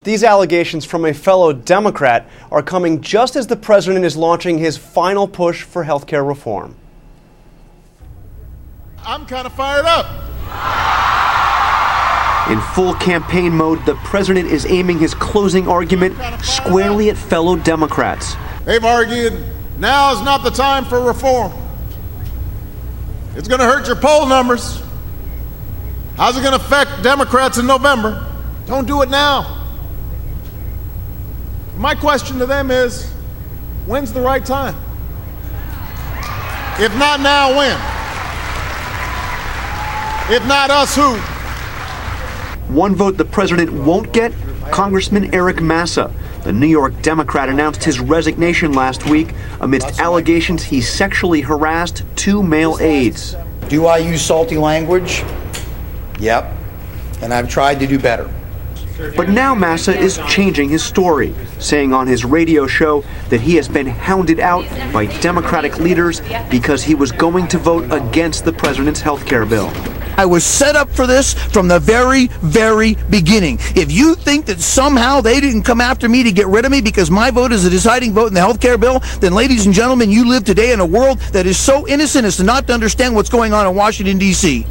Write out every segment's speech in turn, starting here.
These allegations from a fellow Democrat are coming just as the president is launching his final push for health care reform. I'm kind of fired up. In full campaign mode, the president is aiming his closing argument squarely at fellow Democrats. They've argued now is not the time for reform. It's going to hurt your poll numbers. How's it going to affect Democrats in November? Don't do it now. My question to them is, when's the right time? If not now, when? If not us, who? One vote the president won't get, Congressman Eric Massa. The New York Democrat announced his resignation last week amidst allegations he sexually harassed two male aides. Do I use salty language? Yep. And I've tried to do better. But now Massa is changing his story, saying on his radio show that he has been hounded out by Democratic leaders because he was going to vote against the president's health care bill. I was set up for this from the very, very beginning. If you think that somehow they didn't come after me to get rid of me because my vote is a deciding vote in the health care bill, then ladies and gentlemen, you live today in a world that is so innocent as to not to understand what's going on in Washington, D.C.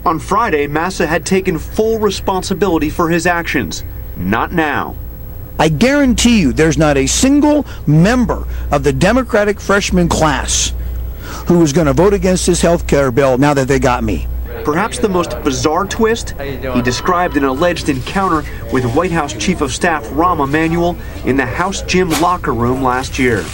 On Friday, Massa had taken full responsibility for his actions. Not now. I guarantee you there's not a single member of the Democratic freshman class who is going to vote against this health care bill now that they got me. Perhaps the most bizarre twist, he described an alleged encounter with White House Chief of Staff Rahm Emanuel in the House gym locker room last year.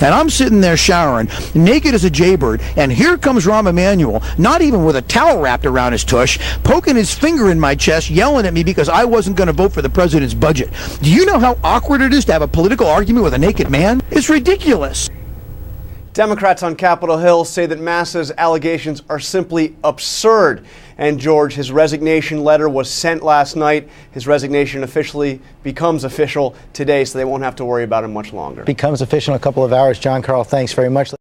And I'm sitting there showering, naked as a jaybird, and here comes Rahm Emanuel, not even with a towel wrapped around his tush, poking his finger in my chest, yelling at me because I wasn't going to vote for the president's budget. Do you know how awkward it is to have a political argument with a naked man? It's ridiculous. Democrats on Capitol Hill say that Massa's allegations are simply absurd. And George, his resignation letter was sent last night. His resignation officially becomes official today, so they won't have to worry about him much longer. Becomes official in a couple of hours. John Carl, thanks very much.